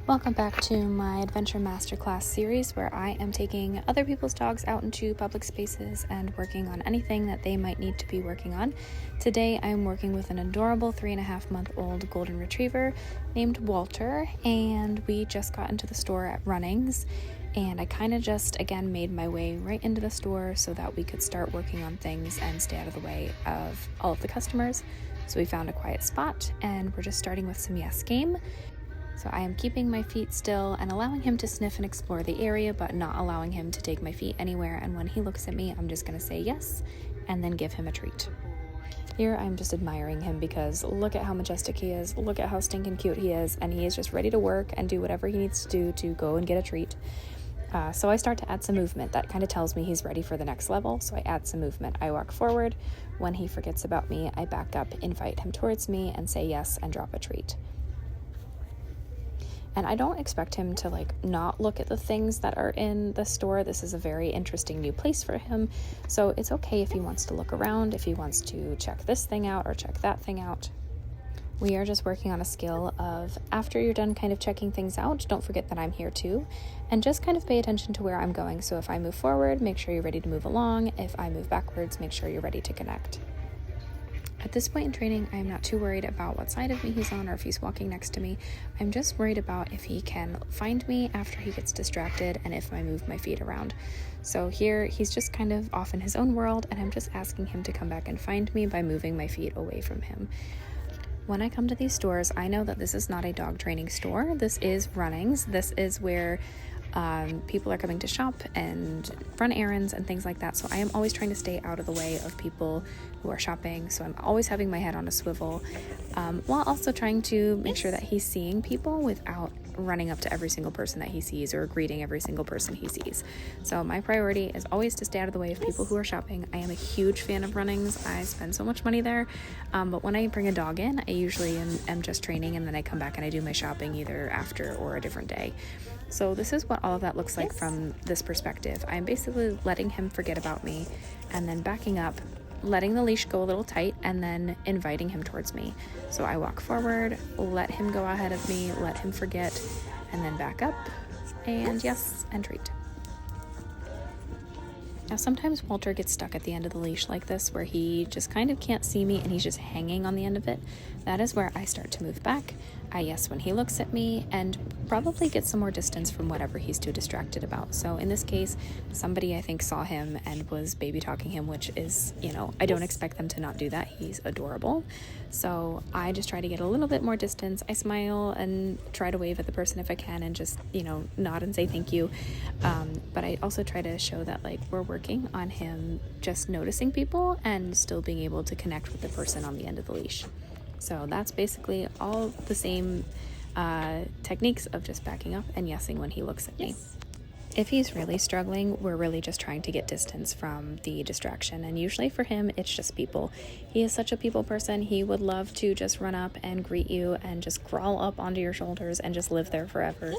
Welcome back to my Adventure Masterclass series where I am taking other people's dogs out into public spaces and working on anything that they might need to be working on. Today I'm working with an adorable 3.5-month-old golden retriever named Walter, and we just got into the store at Runnings, and I kind of just again made my way right into the store so that we could start working on things and stay out of the way of all of the customers. So we found a quiet spot and we're just starting with some yes game. So I am keeping my feet still and allowing him to sniff and explore the area, but not allowing him to take my feet anywhere. And when he looks at me, I'm just going to say yes and then give him a treat. Here I'm just admiring him because look at how majestic he is, look at how stinking cute he is, and he is just ready to work and do whatever he needs to do to go and get a treat. So I start to add some movement. That kind of tells me he's ready for the next level, so I add some movement. I walk forward. When he forgets about me, I back up, invite him towards me, and say yes and drop a treat. And I don't expect him to not look at the things that are in the store. This is a very interesting new place for him. So it's okay if he wants to look around, if he wants to check this thing out or check that thing out. We are just working on a skill of after you're done kind of checking things out, don't forget that I'm here too, and just kind of pay attention to where I'm going. So if I move forward, make sure you're ready to move along. If I move backwards, make sure you're ready to connect. At this point in training, I'm not too worried about what side of me he's on or if he's walking next to me. I'm just worried about if he can find me after he gets distracted and if I move my feet around. So here, he's just kind of off in his own world, and I'm just asking him to come back and find me by moving my feet away from him. When I come to these stores, I know that this is not a dog training store. This is Runnings. This is where people are coming to shop and run errands and things like that. So I am always trying to stay out of the way of people who are shopping. So I'm always having my head on a swivel, while also trying to make sure that he's seeing people without running up to every single person that he sees or greeting every single person he sees. So my priority is always to stay out of the way of people who are shopping. I am a huge fan of Runnings. I spend so much money there, but when I bring a dog in, I usually am just training, and then I come back and I do my shopping either after or a different day. So this is what all of that looks like from this perspective. I'm basically letting him forget about me and then backing up, letting the leash go a little tight, and then inviting him towards me. So I walk forward, let him go ahead of me, let him forget, and then back up, and yes, and treat. Now sometimes Walter gets stuck at the end of the leash like this, where he just kind of can't see me and he's just hanging on the end of it. That is where I start to move back. I yes when he looks at me, and probably get some more distance from whatever he's too distracted about. So in this case, somebody I think saw him and was baby talking him, which is, I don't expect them to not do that. He's adorable. So I just try to get a little bit more distance. I smile and try to wave at the person if I can and just, nod and say thank you. But I also try to show that we're working on him just noticing people and still being able to connect with the person on the end of the leash. So that's basically all the same techniques of just backing up and yesing when he looks at me. If he's really struggling, we're really just trying to get distance from the distraction. And usually for him, it's just people. He is such a people person. He would love to just run up and greet you and just crawl up onto your shoulders and just live there forever.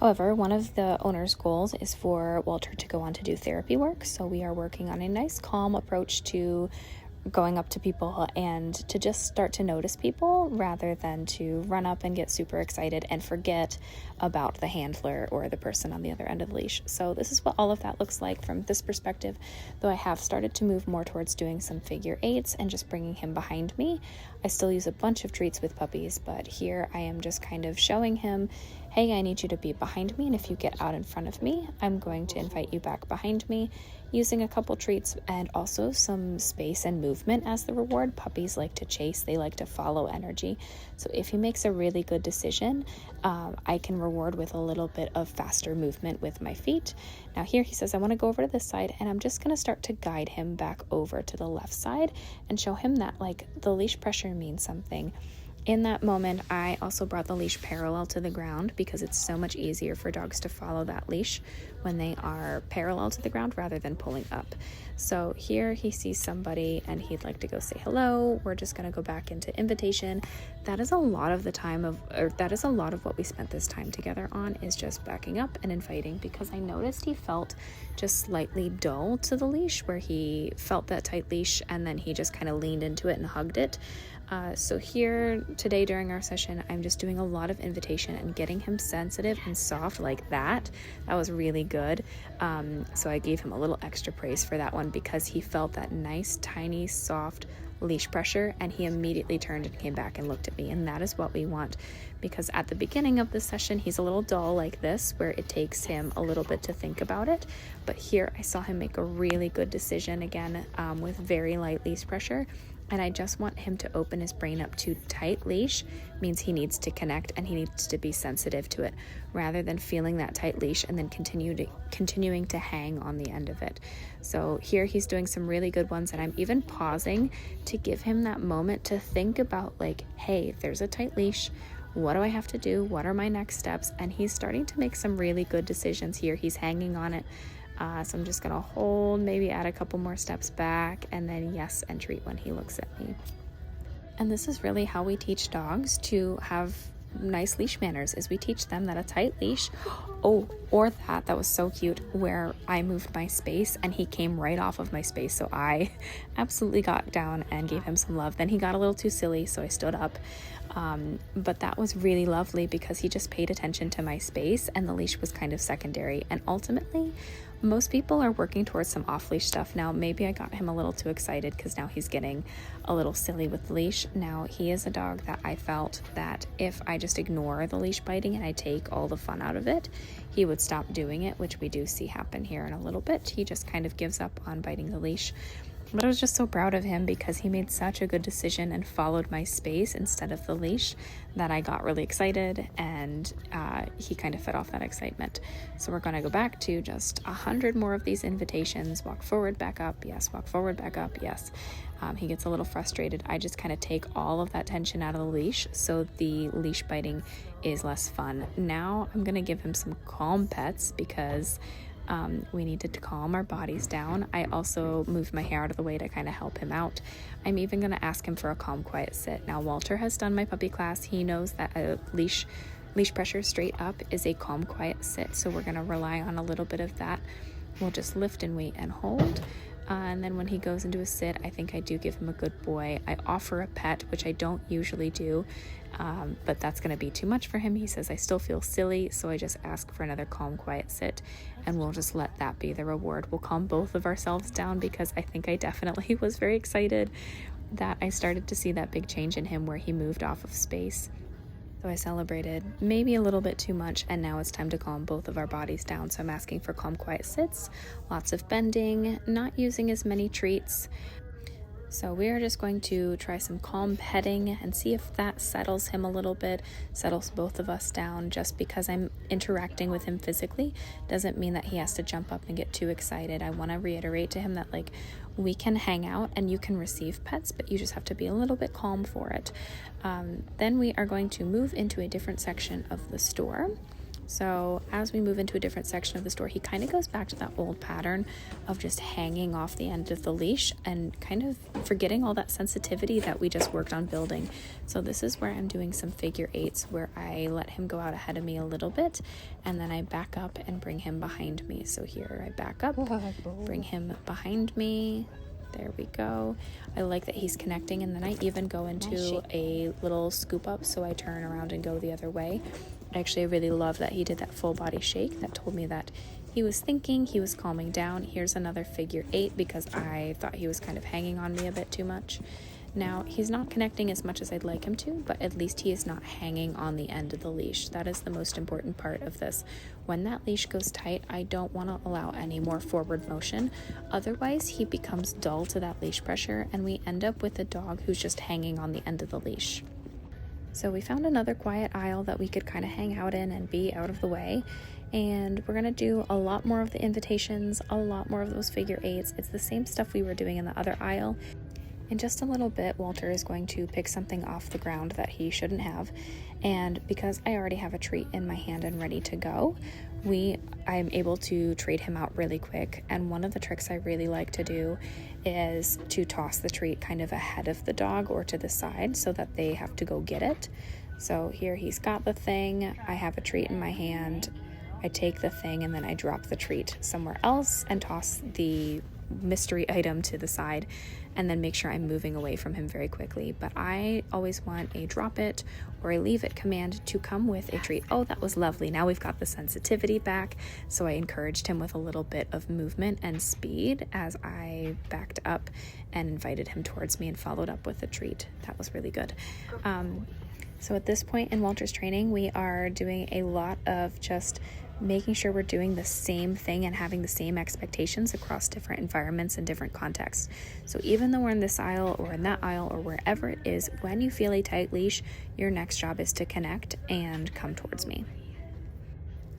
However, one of the owner's goals is for Walter to go on to do therapy work. So we are working on a nice, calm approach to going up to people and to just start to notice people rather than to run up and get super excited and forget about the handler or the person on the other end of the leash. So this is what all of that looks like from this perspective, though I have started to move more towards doing some figure eights and just bringing him behind me. I still use a bunch of treats with puppies, but here I am just kind of showing him, hey, I need you to be behind me, and if you get out in front of me, I'm going to invite you back behind me, using a couple treats and also some space and movement as the reward. Puppies like to chase, they like to follow energy. So if he makes a really good decision, I can reward with a little bit of faster movement with my feet. Now here he says, I want to go over to this side, and I'm just going to start to guide him back over to the left side and show him that the leash pressure means something. In that moment, I also brought the leash parallel to the ground because it's so much easier for dogs to follow that leash when they are parallel to the ground rather than pulling up. So here he sees somebody and he'd like to go say hello. We're just going to go back into invitation. That is a lot of what we spent this time together on, is just backing up and inviting, because I noticed he felt just slightly dull to the leash, where he felt that tight leash and then he just kind of leaned into it and hugged it. So here today during our session, I'm just doing a lot of invitation and getting him sensitive and soft like that. That was really good. So I gave him a little extra praise for that one because he felt that nice, tiny, soft leash pressure, and he immediately turned and came back and looked at me, and that is what we want, because at the beginning of the session he's a little dull like this where it takes him a little bit to think about it, but here I saw him make a really good decision again, with very light leash pressure. And I just want him to open his brain up to tight leash means he needs to connect and he needs to be sensitive to it, rather than feeling that tight leash and then continuing to hang on the end of it. So here he's doing some really good ones, and I'm even pausing to give him that moment to think about, like, hey, there's a tight leash. What do I have to do? What are my next steps? And he's starting to make some really good decisions here. He's hanging on it. So I'm just going to hold, maybe add a couple more steps back, and then yes, and treat when he looks at me. And this is really how we teach dogs to have nice leash manners, is we teach them that a tight leash, or that was so cute where I moved my space and he came right off of my space. So I absolutely got down and gave him some love. Then he got a little too silly, so I stood up. But that was really lovely because he just paid attention to my space and the leash was kind of secondary. And ultimately, most people are working towards some off-leash stuff. Now, maybe I got him a little too excited because now he's getting a little silly with the leash. Now, he is a dog that I felt that if I just ignore the leash biting and I take all the fun out of it, he would stop doing it, which we do see happen here in a little bit. He just kind of gives up on biting the leash. But I was just so proud of him because he made such a good decision and followed my space instead of the leash that I got really excited, and he kind of fed off that excitement. So we're going to go back to just 100 more of these invitations. Walk forward, back up, yes. Walk forward, back up, yes. He gets a little frustrated. I just kind of take all of that tension out of the leash so the leash biting is less fun. Now I'm going to give him some calm pets because we needed to calm our bodies down. I also moved my hair out of the way to kind of help him out. I'm even going to ask him for a calm, quiet sit. Now, Walter has done my puppy class. He knows that a leash pressure straight up is a calm, quiet sit. So we're going to rely on a little bit of that. We'll just lift and wait and hold. And then when he goes into a sit, I think I do give him a good boy. I offer a pet, which I don't usually do, but that's going to be too much for him. He says, I still feel silly, so I just ask for another calm, quiet sit, and we'll just let that be the reward. We'll calm both of ourselves down because I think I definitely was very excited that I started to see that big change in him where he moved off of space. So I celebrated maybe a little bit too much, and now it's time to calm both of our bodies down. So I'm asking for calm, quiet sits, lots of bending, not using as many treats. So we are just going to try some calm petting and see if that settles him a little bit, settles both of us down. Just because I'm interacting with him physically doesn't mean that he has to jump up and get too excited. I want to reiterate to him that, like, we can hang out and you can receive pets, but you just have to be a little bit calm for it. Then we are going to move into a different section of the store. So as we move into a different section of the store, he kind of goes back to that old pattern of just hanging off the end of the leash and kind of forgetting all that sensitivity that we just worked on building. So this is where I'm doing some figure eights where I let him go out ahead of me a little bit, and then I back up and bring him behind me. So here I back up, bring him behind me. There we go. I like that he's connecting, and then I even go into a little scoop up, so I turn around and go the other way. Actually, I really love that he did that full body shake. That told me that he was thinking, he was calming down. Here's another figure eight because I thought he was kind of hanging on me a bit too much. Now, he's not connecting as much as I'd like him to, but at least he is not hanging on the end of the leash. That is the most important part of this. When that leash goes tight, I don't want to allow any more forward motion. Otherwise, he becomes dull to that leash pressure, and we end up with a dog who's just hanging on the end of the leash. So we found another quiet aisle that we could kind of hang out in and be out of the way. And we're going to do a lot more of the invitations, a lot more of those figure eights. It's the same stuff we were doing in the other aisle. In just a little bit, Walter is going to pick something off the ground that he shouldn't have. And because I already have a treat in my hand and ready to go, I'm able to trade him out really quick. And one of the tricks I really like to do is to toss the treat kind of ahead of the dog or to the side so that they have to go get it. So here he's got the thing, I have a treat in my hand, I take the thing and then I drop the treat somewhere else and toss the mystery item to the side and then make sure I'm moving away from him very quickly. But I always want a drop it or a leave it command to come with a treat. Oh, that was lovely. Now we've got the sensitivity back. So I encouraged him with a little bit of movement and speed as I backed up and invited him towards me and followed up with a treat. That was really good. So at this point in Walter's training, we are doing a lot of just making sure we're doing the same thing and having the same expectations across different environments and different contexts. So even though we're in this aisle or in that aisle or wherever it is, when you feel a tight leash, your next job is to connect and come towards me.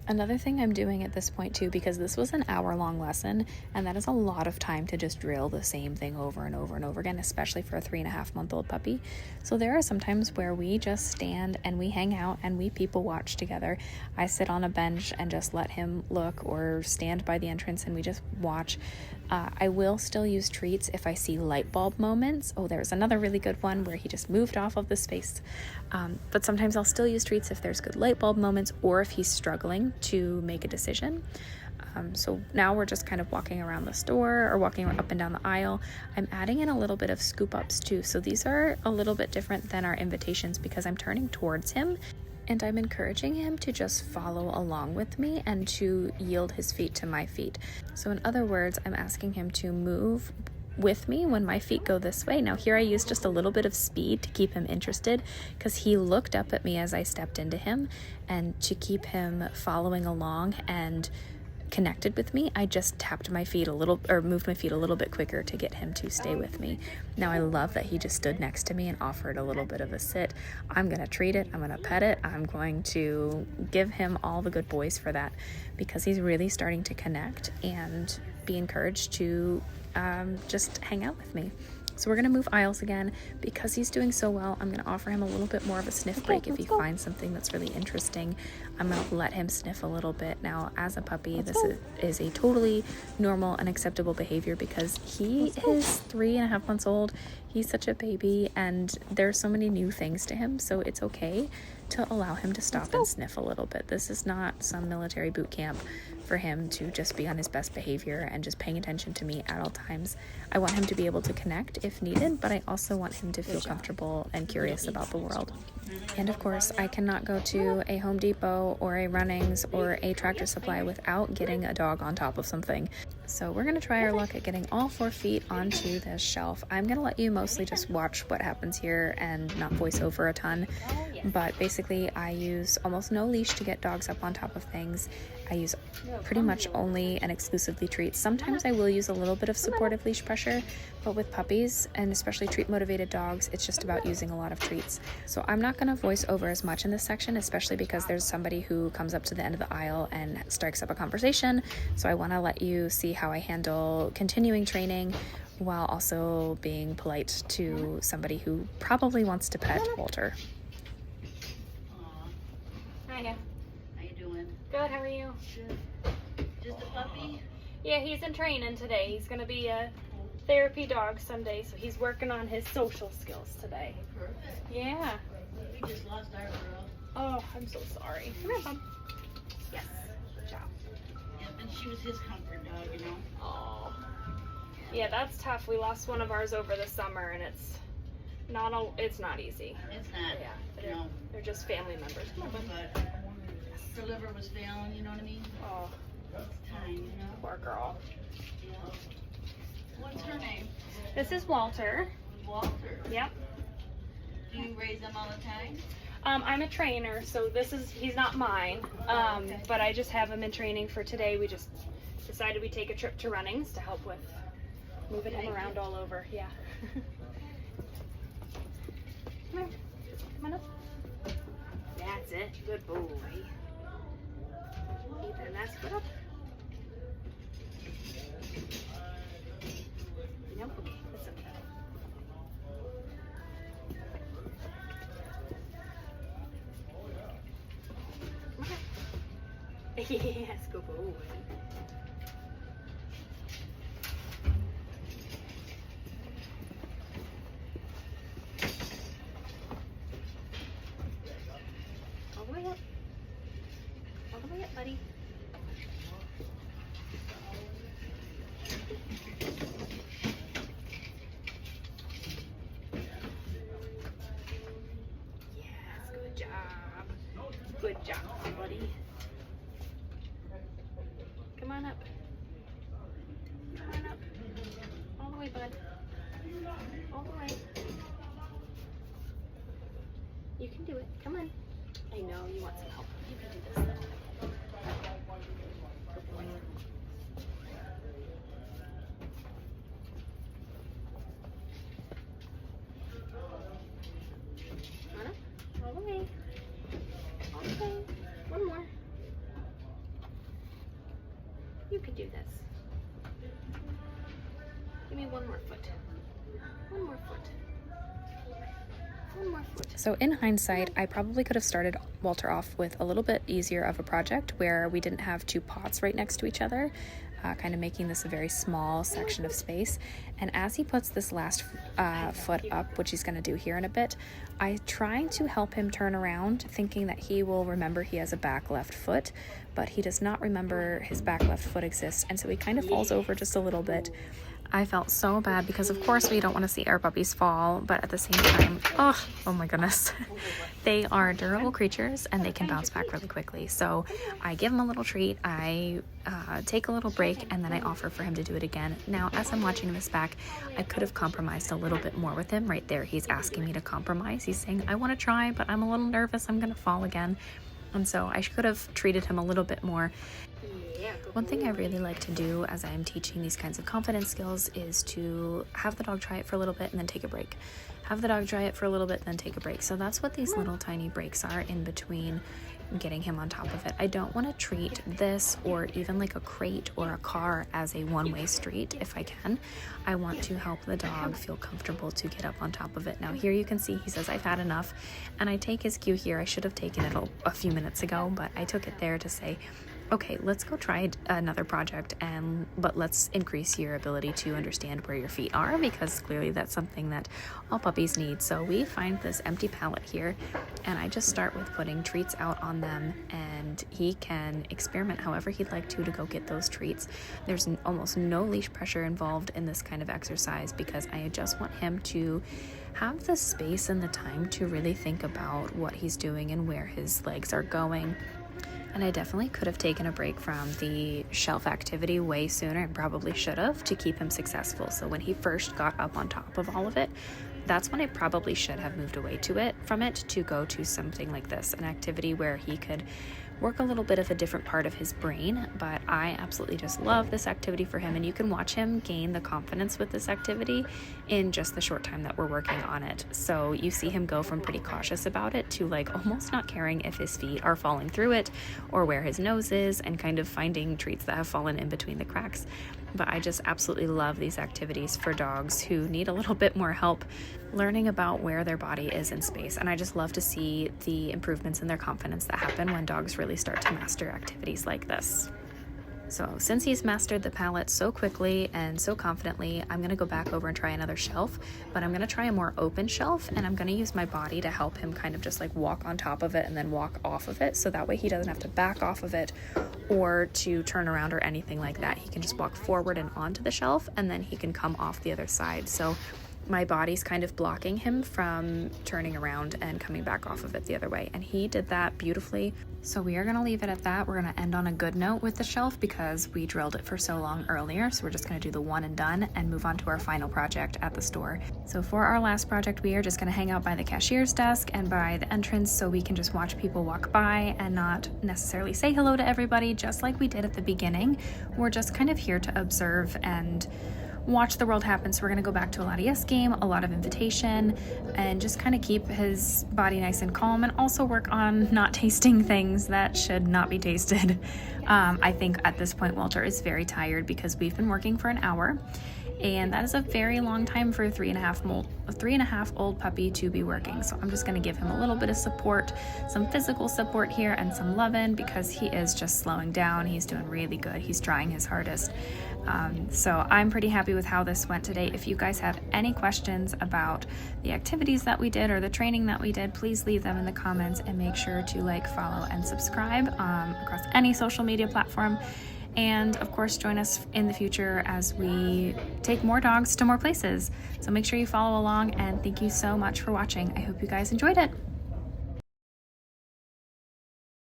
Another thing I'm doing at this point too, because this was an hour-long lesson, and that is a lot of time to just drill the same thing over and over and over again, especially for a 3.5-month-old puppy. So there are some times where we just stand and we hang out and we people watch together. I sit on a bench and just let him look, or stand by the entrance and we just watch. I will still use treats if I see light bulb moments. Oh, there's another really good one where he just moved off of the space. But sometimes I'll still use treats if there's good light bulb moments or if he's struggling to make a decision. So now we're just kind of walking around the store or walking up and down the aisle. I'm adding in a little bit of scoop ups too. So these are a little bit different than our invitations because I'm turning towards him and I'm encouraging him to just follow along with me and to yield his feet to my feet. So in other words, I'm asking him to move with me when my feet go this way. Now here I used just a little bit of speed to keep him interested because he looked up at me as I stepped into him, and to keep him following along and connected with me, I just tapped my feet a little, or moved my feet a little bit quicker to get him to stay with me. Now I love that he just stood next to me and offered a little bit of a sit. I'm gonna treat it, I'm gonna pet it, I'm going to give him all the good boys for that because he's really starting to connect and be encouraged to just hang out with me. So we're going to move aisles again. Because he's doing so well, I'm going to offer him a little bit more of a sniff break. If he finds something that's really interesting, I'm going to let him sniff a little bit. Now, as a puppy, this is a totally normal and acceptable behavior because he is 3.5 months old. He's such a baby, and there's so many new things to him, so it's okay to allow him to stop and sniff a little bit. This is not some military boot camp for him to just be on his best behavior and just paying attention to me at all times. I want him to be able to connect if needed, but I also want him to feel comfortable and curious about the world. And of course, I cannot go to a Home Depot or a Runnings or a Tractor Supply without getting a dog on top of something. So we're going to try our luck at getting all 4 feet onto this shelf. I'm going to let you mostly just watch what happens here and not voice over a ton. But basically, I use almost no leash to get dogs up on top of things. I use pretty much only and exclusively treats. Sometimes I will use a little bit of supportive leash pressure, but with puppies and especially treat motivated dogs, it's just about using a lot of treats. So I'm not going to voice over as much in this section, especially because there's somebody who comes up to the end of the aisle and strikes up a conversation. So I want to let you see how I handle continuing training while also being polite to somebody who probably wants to pet Walter. Hiya. How you doing? Good, how are you? Good. Just a puppy? Yeah, he's in training today. He's gonna be a therapy dog someday, so he's working on his social skills today. Perfect. Yeah. We just lost our girl. Oh, I'm so sorry. Come here, Mom. Yes. Good job. Yep, and she was his comfort dog, you know. Oh. Yeah, that's tough. We lost one of ours over the summer, and it's not easy. It's not. Yeah. They're just family members. Come on, bud. But her liver was failing, you know what I mean? Oh, It's time, you know. poor girl. Yeah. What's her name? This is Walter. Walter. Yep. Do you raise them all the time? I'm a trainer, so he's not mine. Okay. But I just have him in training for today. We just decided we'd take a trip to Runnings to help with moving him around all over. Yeah. Come here. Come on up. That's it. Good boy. Keep that mask put up. Nope. Okay. Listen. Yes, good boy. All the way up. All the way up, buddy. You could do this. Give me one more foot. One more foot. One more foot. So in hindsight, I probably could have started Walter off with a little bit easier of a project where we didn't have two pots right next to each other, kind of making this a very small section of space. And as he puts this last foot up, which he's going to do here in a bit, I try to help him turn around, thinking that he will remember he has a back left foot, but he does not remember his back left foot exists, and so he kind of falls over just a little bit. I felt so bad because of course we don't want to see our puppies fall, but at the same time, oh my goodness, they are durable creatures and they can bounce back really quickly. So I give him a little treat, I take a little break, and then I offer for him to do it again. Now, as I'm watching this back, I could have compromised a little bit more with him. Right there, he's asking me to compromise. He's saying, I want to try, but I'm a little nervous, I'm gonna fall again. And so I could have treated him a little bit more. One thing I really like to do as I'm teaching these kinds of confidence skills is to have the dog try it for a little bit and then take a break. Have the dog try it for a little bit and then take a break. So that's what these little tiny breaks are in between getting him on top of it. I don't want to treat this or even like a crate or a car as a one-way street if I can. I want to help the dog feel comfortable to get up on top of it. Now here you can see he says, I've had enough, and I take his cue here. I should have taken it a few minutes ago, but I took it there to say, okay, let's go try another project, but let's increase your ability to understand where your feet are, because clearly that's something that all puppies need. So we find this empty pallet here, and I just start with putting treats out on them, and he can experiment however he'd like to go get those treats. There's almost no leash pressure involved in this kind of exercise because I just want him to have the space and the time to really think about what he's doing and where his legs are going. And I definitely could have taken a break from the shelf activity way sooner, and probably should have, to keep him successful. So when he first got up on top of all of it, that's when I probably should have moved away from it to go to something like this, an activity where he could work a little bit of a different part of his brain. But I absolutely just love this activity for him, and you can watch him gain the confidence with this activity in just the short time that we're working on it. So you see him go from pretty cautious about it to like almost not caring if his feet are falling through it or where his nose is, and kind of finding treats that have fallen in between the cracks. But I just absolutely love these activities for dogs who need a little bit more help learning about where their body is in space. And I just love to see the improvements in their confidence that happen when dogs really start to master activities like this. So since he's mastered the palette so quickly and so confidently, I'm gonna go back over and try another shelf, but I'm gonna try a more open shelf, and I'm gonna use my body to help him kind of just like walk on top of it and then walk off of it, so that way he doesn't have to back off of it or to turn around or anything like that. He can just walk forward and onto the shelf, and then he can come off the other side. So my body's kind of blocking him from turning around and coming back off of it the other way, and he did that beautifully. So we are going to leave it at that. We're going to end on a good note with the shelf because we drilled it for so long earlier. So we're just going to do the one and done and move on to our final project at the store. So for our last project, we are just going to hang out by the cashier's desk and by the entrance so we can just watch people walk by and not necessarily say hello to everybody, just like we did at the beginning. We're just kind of here to observe and watch the world happen. So we're gonna go back to a lot of yes game, a lot of invitation, and just kind of keep his body nice and calm, and also work on not tasting things that should not be tasted. I think at this point Walter is very tired because we've been working for an hour, and that is a very long time for a 3.5-old puppy to be working. So I'm just going to give him a little bit of support, some physical support here and some loving, because he is just slowing down. He's doing really good. He's trying his hardest. So I'm pretty happy with how this went today. If you guys have any questions about the activities that we did or the training that we did, please leave them in the comments, and make sure to like, follow, and subscribe across any social media platform. And of course, join us in the future as we take more dogs to more places. So make sure you follow along, and thank you so much for watching. I hope you guys enjoyed it.